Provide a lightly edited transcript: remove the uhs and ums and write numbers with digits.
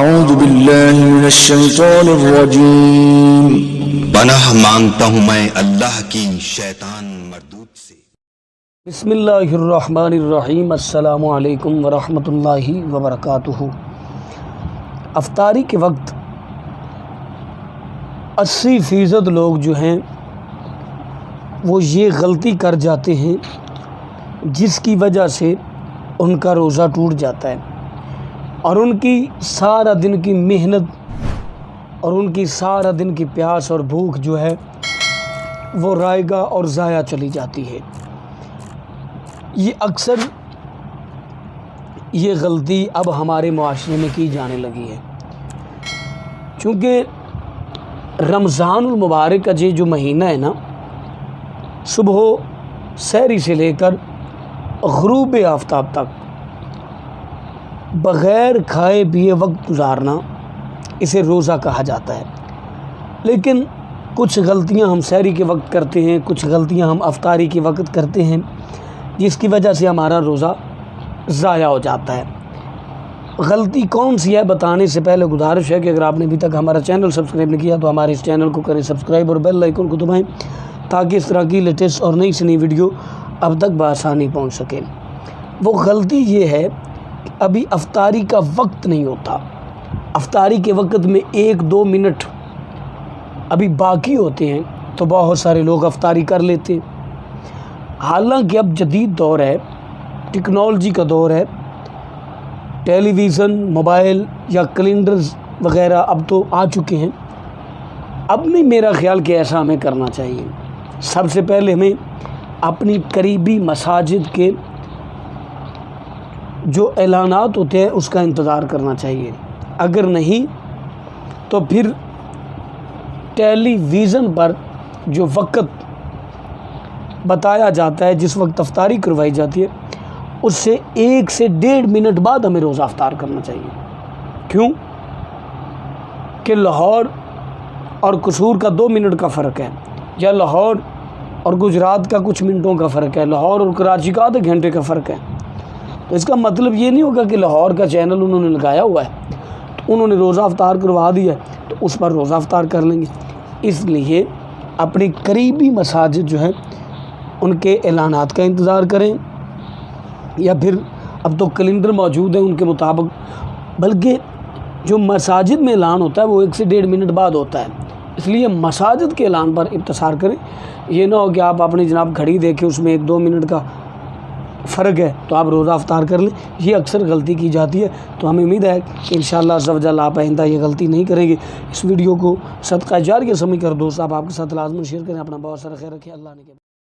اعوذ باللہ من الشیطان الرجیم۔ پناہ مانگتا ہوں میں اللہ کی شیطان مردود سے۔ بسم اللہ الرحمن الرحیم۔ السلام علیکم ورحمۃ اللہ وبرکاتہ۔ افطاری کے وقت 80% لوگ جو ہیں وہ یہ غلطی کر جاتے ہیں جس کی وجہ سے ان کا روزہ ٹوٹ جاتا ہے، اور ان کی سارا دن کی محنت اور ان کی سارا دن کی پیاس اور بھوک جو ہے وہ رائگاں اور ضائع چلی جاتی ہے۔ یہ اکثر یہ غلطی اب ہمارے معاشرے میں کی جانے لگی ہے، چونکہ رمضان المبارک کا جو مہینہ ہے نا، صبح سحری سے لے کر غروب آفتاب تک بغیر کھائے پیے وقت گزارنا، اسے روزہ کہا جاتا ہے۔ لیکن کچھ غلطیاں ہم سحری کے وقت کرتے ہیں، کچھ غلطیاں ہم افطاری کے وقت کرتے ہیں، جس کی وجہ سے ہمارا روزہ ضائع ہو جاتا ہے۔ غلطی کون سی ہے بتانے سے پہلے گزارش ہے کہ اگر آپ نے ابھی تک ہمارا چینل سبسکرائب نہیں کیا تو ہمارے اس چینل کو کریں سبسکرائب اور بیل آئیکن کو دبائیں، تاکہ اس طرح کی لیٹسٹ اور نئی سے نئی ویڈیو اب تک بآسانی پہنچ سکے۔ وہ غلطی یہ ہے کہ ابھی افطاری کا وقت نہیں ہوتا، افطاری کے وقت میں 1-2 منٹ ابھی باقی ہوتے ہیں تو بہت سارے لوگ افطاری کر لیتے ہیں۔ حالانکہ اب جدید دور ہے، ٹیکنالوجی کا دور ہے، ٹیلی ویژن، موبائل یا کیلنڈرز وغیرہ اب تو آ چکے ہیں۔ اب نہیں میرا خیال کہ ایسا ہمیں کرنا چاہیے۔ سب سے پہلے ہمیں اپنی قریبی مساجد کے جو اعلانات ہوتے ہیں اس کا انتظار کرنا چاہیے، اگر نہیں تو پھر ٹیلی ویژن پر جو وقت بتایا جاتا ہے، جس وقت افطاری کروائی جاتی ہے، اس سے 1 سے 1.5 منٹ بعد ہمیں روزہ افطار کرنا چاہیے۔ کیوں کہ لاہور اور قصور کا 2 منٹ کا فرق ہے، یا لاہور اور گجرات کا کچھ منٹوں کا فرق ہے، لاہور اور کراچی کا آدھے گھنٹے کا فرق ہے۔ تو اس کا مطلب یہ نہیں ہوگا کہ لاہور کا چینل انہوں نے لگایا ہوا ہے تو انہوں نے روزہ افطار کروا دیا ہے تو اس پر روزہ افطار کر لیں گے۔ اس لیے اپنی قریبی مساجد جو ہیں ان کے اعلانات کا انتظار کریں، یا پھر اب تو کیلنڈر موجود ہیں ان کے مطابق، بلکہ جو مساجد میں اعلان ہوتا ہے وہ 1 سے 1.5 منٹ بعد ہوتا ہے، اس لیے مساجد کے اعلان پر اختصار کریں۔ یہ نہ ہو کہ آپ اپنی جناب گھڑی دیکھیں اس میں 1-2 منٹ کا فرق ہے تو آپ روزہ افطار کر لیں، یہ اکثر غلطی کی جاتی ہے۔ تو ہمیں امید ہے کہ انشاءاللہ عز و جل آپ آئندہ یہ غلطی نہیں کریں گے۔ اس ویڈیو کو صدقہ جاریہ سمجھ کر دوست آپ کے ساتھ لازم شیئر کریں۔ اپنا بہت سارا خیر رکھیں۔ اللہ نے